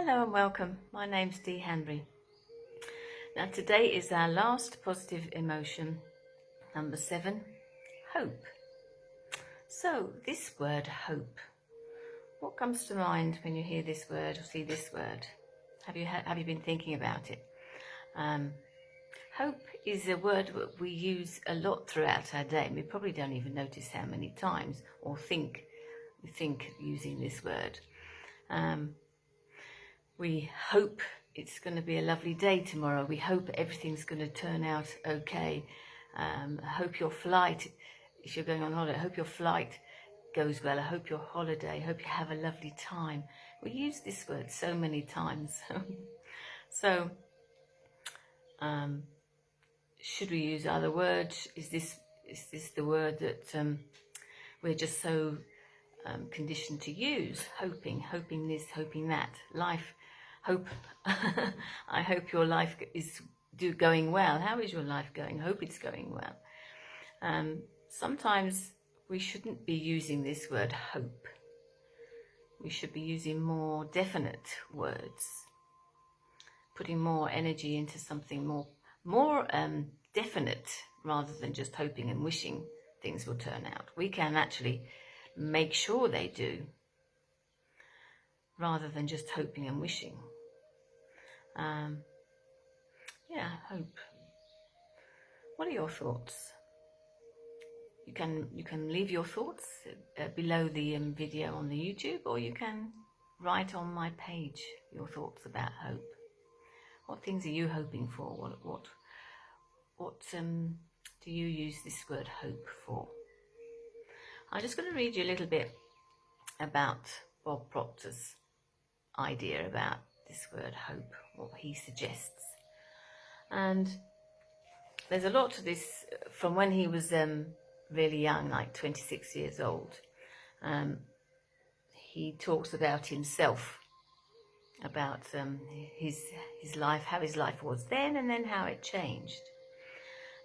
Hello and welcome. My name's Dee Hanbury. Now today is our last positive emotion, number 7, hope. So this word hope, what comes to mind when you hear this word or see this word? Have you been thinking about it? Hope is a word that we use a lot throughout our day. We probably don't even notice how many times or we think using this word. We hope it's going to be a lovely day tomorrow. We hope everything's going to turn out okay. I hope your flight, if you're going on holiday, I hope your flight goes well. I hope your holiday, I hope you have a lovely time. We use this word so many times. So, should we use other words? Is this the word that we're just so conditioned to use? Hoping this, hoping that. Life, hope. I hope your life is going well. How is your life going? Hope it's going well. Sometimes we shouldn't be using this word hope. We should be using more definite words, putting more energy into something more definite, rather than just hoping and wishing things will turn out. We can actually make sure they do, rather than just hoping and wishing. Hope. What are your thoughts? You can leave your thoughts below the video on the YouTube, or you can write on my page your thoughts about hope. What things are you hoping for? What do you use this word hope for? I'm just going to read you a little bit about Bob Proctor's idea about this word hope, what he suggests. And there's a lot to this from when he was really young, like 26 years old. He talks about himself, about his life, how his life was then, and then how it changed.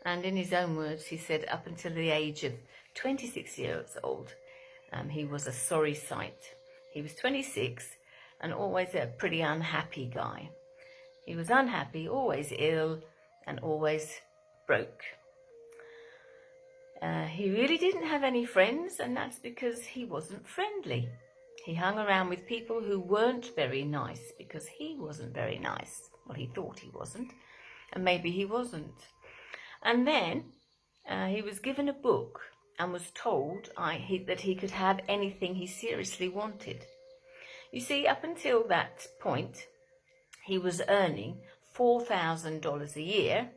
And in his own words, he said up until the age of 26 years old, he was a sorry sight. He was 26 and always a pretty unhappy guy. He was unhappy, always ill, and always broke. He really didn't have any friends, and that's because he wasn't friendly. He hung around with people who weren't very nice because he wasn't very nice. Well, he thought he wasn't, and maybe he wasn't. And then he was given a book and was told that he could have anything he seriously wanted. You see, up until that point, he was earning $4,000 a year,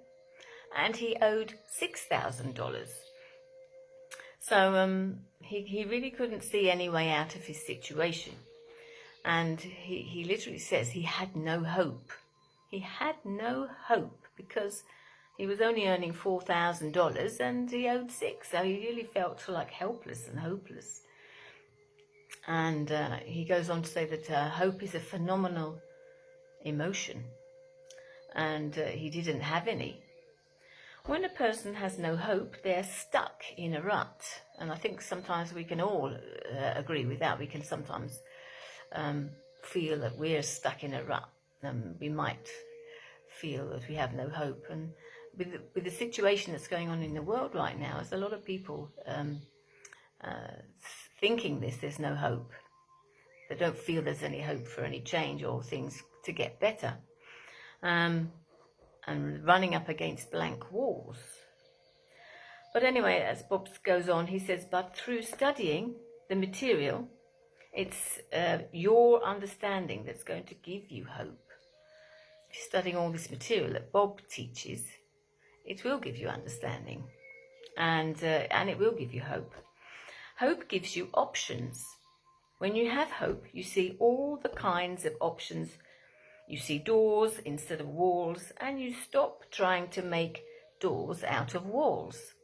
and he owed $6,000. So he really couldn't see any way out of his situation. And he literally says he had no hope. He had no hope because he was only earning $4,000 and he owed $6,000. So he really felt like helpless and hopeless. And he goes on to say that hope is a phenomenal emotion, and he didn't have any. When a person has no hope, they're stuck in a rut. And I think sometimes we can all agree with that. We can sometimes feel that we're stuck in a rut. We might feel that we have no hope. And with the situation that's going on in the world right now, there's a lot of people thinking there's no hope. They don't feel there's any hope for any change or things to get better. And running up against blank walls. But anyway, as Bob goes on, he says, but through studying the material, it's your understanding that's going to give you hope. If you're studying all this material that Bob teaches, it will give you understanding, and it will give you hope. Hope gives you options. When you have hope, you see all the kinds of options. You see doors instead of walls, and you stop trying to make doors out of walls.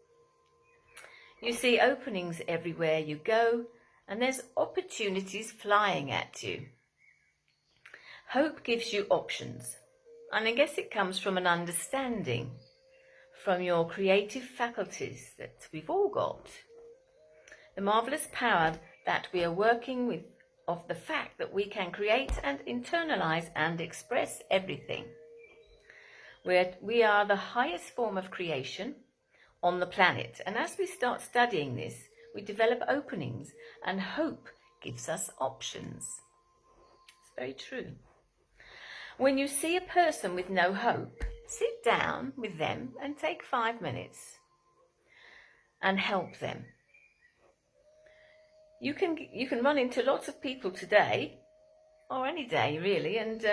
You see openings everywhere you go, and there's opportunities flying at you. Hope gives you options, and I guess it comes from an understanding, from your creative faculties that we've all got. The marvelous power that we are working with of the fact that we can create and internalize and express everything. We are the highest form of creation on the planet, and as we start studying this, we develop openings, and hope gives us options. It's very true. When you see a person with no hope, sit down with them and take 5 minutes and help them. You can run into lots of people today, or any day really, and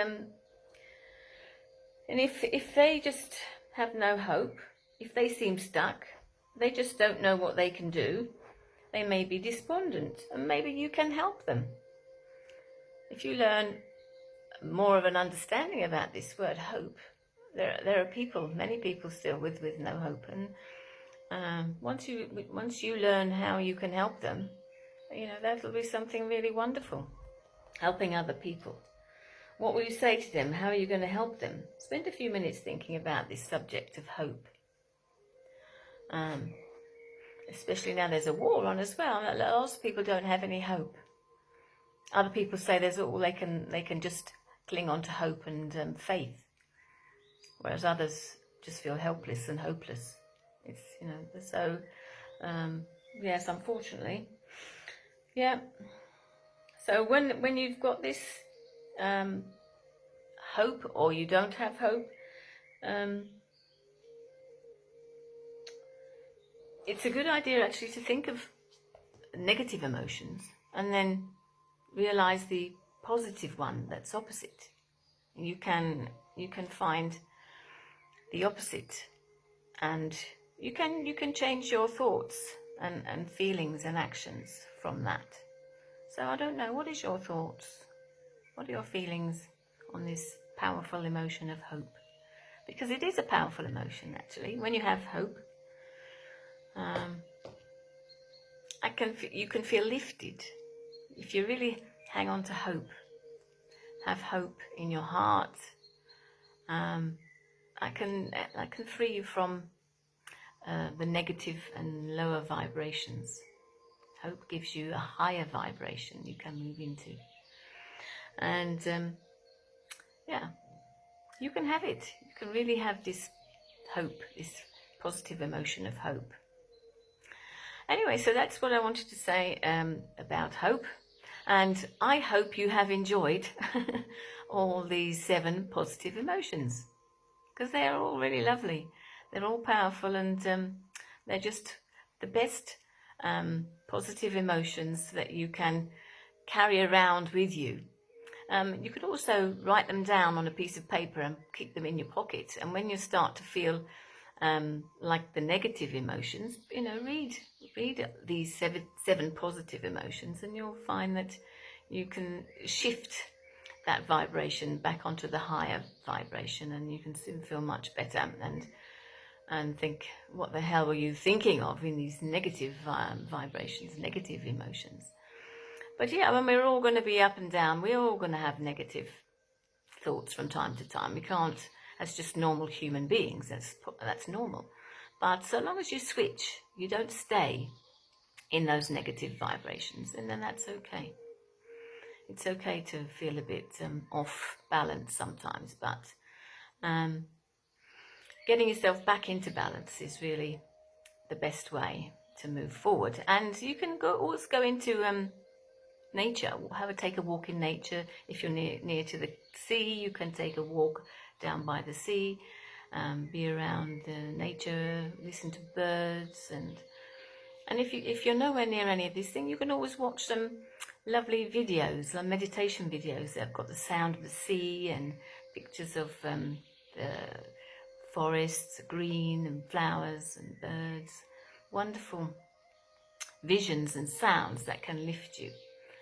if they just have no hope, if they seem stuck, they just don't know what they can do, they may be despondent, and maybe you can help them. If you learn more of an understanding about this word hope, there are people, many people still with no hope, and once you learn how you can help them, that'll be something really wonderful. Helping other people. What will you say to them? How are you going to help them? Spend a few minutes thinking about this subject of hope. Especially now there's a war on as well. Lots of people don't have any hope. Other people say there's all they can just cling on to hope and faith, whereas others just feel helpless and hopeless. It's so yes, unfortunately, yeah. So when you've got this hope, or you don't have hope, it's a good idea actually to think of negative emotions and then realize the positive one that's opposite. You can find the opposite, and you can change your thoughts and feelings and actions from that. So I don't know, what is your thoughts? What are your feelings on this powerful emotion of hope? Because it is a powerful emotion actually. When you have hope, you can feel lifted. If you really hang on to hope, have hope in your heart, I can free you from the negative and lower vibrations. Hope gives you a higher vibration you can move into, and you can have it. You can really have this hope, this positive emotion of hope. Anyway, so that's what I wanted to say about hope. And I hope you have enjoyed all these 7 positive emotions, because they are all really lovely. They're all powerful, and they're just the best positive emotions that you can carry around with you. You could also write them down on a piece of paper and keep them in your pocket. And when you start to feel like the negative emotions, read these 7 positive emotions, and you'll find that you can shift that vibration back onto the higher vibration, and you can soon feel much better and think, what the hell were you thinking of in these negative vibrations, negative emotions? But yeah, when we're all going to be up and down, we're all going to have negative thoughts from time to time. We can't, as just normal human beings, that's normal. But so long as you switch, you don't stay in those negative vibrations, and then that's okay. It's okay to feel a bit off balance sometimes, but getting yourself back into balance is really the best way to move forward. And you can always go into nature, take a walk in nature. If you're near to the sea, you can take a walk down by the sea, be around nature, listen to birds, and if you're nowhere near any of these things, you can always watch some lovely videos, like meditation videos that have got the sound of the sea and pictures of the forests, green and flowers and birds. Wonderful visions and sounds that can lift you.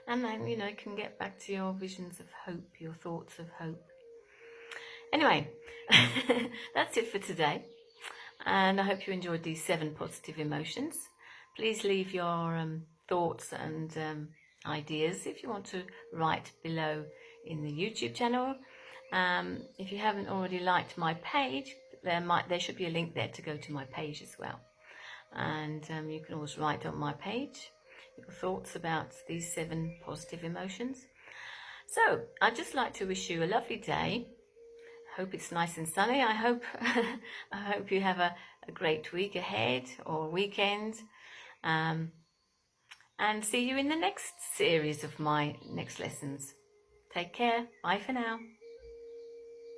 And then, you can get back to your visions of hope, your thoughts of hope. Anyway, that's it for today. And I hope you enjoyed these 7 positive emotions. Please leave your thoughts and ideas if you want to write below in the YouTube channel. If you haven't already liked my page, there should be a link there to go to my page as well. And you can always write on my page. your thoughts about these 7 positive emotions. So I'd just like to wish you a lovely day. Hope it's nice and sunny. I hope you have a great week ahead or weekend. And see you in the next series of my next lessons. Take care. Bye for now.